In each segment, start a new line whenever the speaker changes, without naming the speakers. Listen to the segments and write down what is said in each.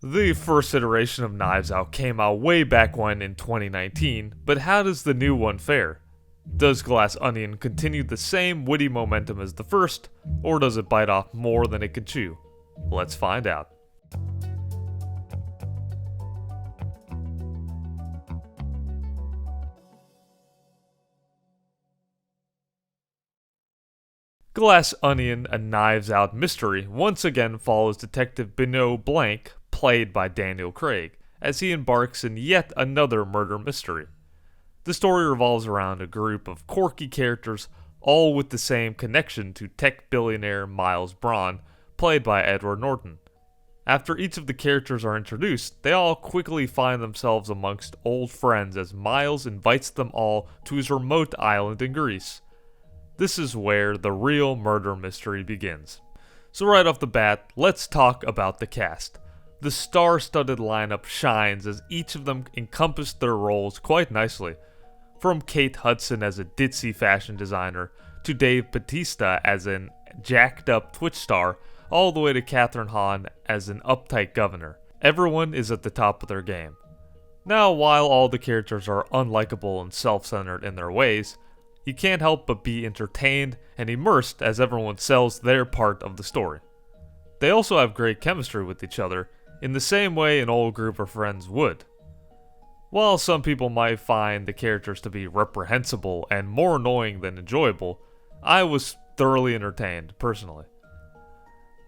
The first iteration of Knives Out came out way back when in 2019, but how does the new one fare? Does Glass Onion continue the same witty momentum as the first, or does it bite off more than it can chew? Let's find out. Glass Onion, a Knives Out mystery, once again follows Detective Benoit Blanc, played by Daniel Craig, as he embarks in yet another murder mystery. The story revolves around a group of quirky characters, all with the same connection to tech billionaire Miles Bron, played by Edward Norton. After each of the characters are introduced, they all quickly find themselves amongst old friends as Miles invites them all to his remote island in Greece. This is where the real murder mystery begins. So right off the bat, let's talk about the cast. The star-studded lineup shines as each of them encompass their roles quite nicely. From Kate Hudson as a ditzy fashion designer, to Dave Bautista as an jacked-up Twitch star, all the way to Kathryn Hahn as an uptight governor. Everyone is at the top of their game. Now, while all the characters are unlikable and self-centered in their ways, you can't help but be entertained and immersed as everyone sells their part of the story. They also have great chemistry with each other, in the same way an old group of friends would. While some people might find the characters to be reprehensible and more annoying than enjoyable, I was thoroughly entertained, personally.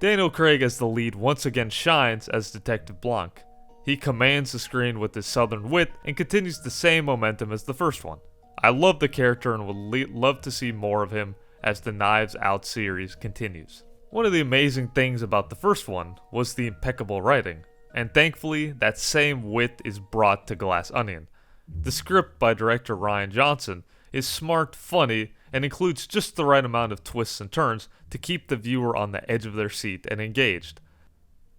Daniel Craig as the lead once again shines as Detective Blanc. He commands the screen with his southern wit and continues the same momentum as the first one. I love the character and would love to see more of him as the Knives Out series continues. One of the amazing things about the first one was the impeccable writing, and thankfully that same wit is brought to Glass Onion. The script by director Rian Johnson is smart, funny, and includes just the right amount of twists and turns to keep the viewer on the edge of their seat and engaged.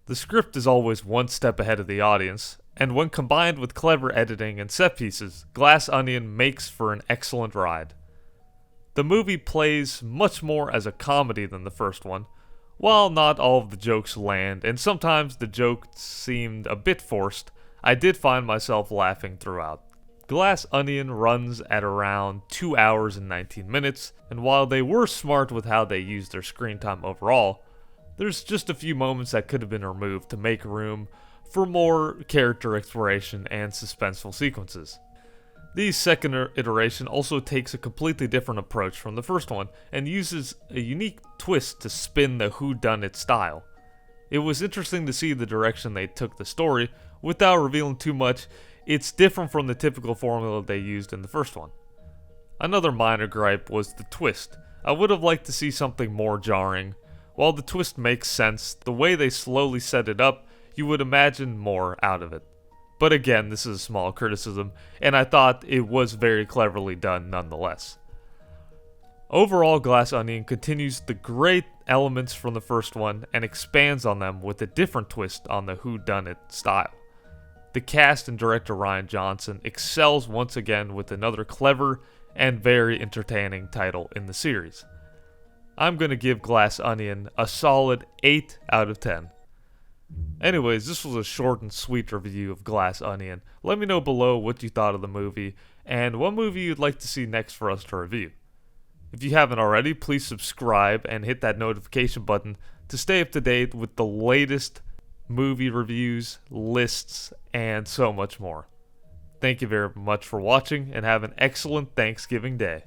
The script is always one step ahead of the audience, and when combined with clever editing and set pieces, Glass Onion makes for an excellent ride. The movie plays much more as a comedy than the first one. While not all of the jokes land, and sometimes the jokes seemed a bit forced, I did find myself laughing throughout. Glass Onion runs at around 2 hours and 19 minutes, and while they were smart with how they used their screen time overall, there's just a few moments that could have been removed to make room for more character exploration and suspenseful sequences. The second iteration also takes a completely different approach from the first one, and uses a unique twist to spin the whodunit style. It was interesting to see the direction they took the story. Without revealing too much, it's different from the typical formula they used in the first one. Another minor gripe was the twist. I would have liked to see something more jarring. While the twist makes sense, the way they slowly set it up, you would imagine more out of it. But again, this is a small criticism, and I thought it was very cleverly done nonetheless. Overall, Glass Onion continues the great elements from the first one and expands on them with a different twist on the whodunit style. The cast and director Rian Johnson excels once again with another clever and very entertaining title in the series. I'm going to give Glass Onion a solid 8 out of 10. Anyways, this was a short and sweet review of Glass Onion. Let me know below what you thought of the movie, and what movie you'd like to see next for us to review. If you haven't already, please subscribe and hit that notification button to stay up to date with the latest movie reviews, lists, and so much more. Thank you very much for watching, and have an excellent Thanksgiving Day.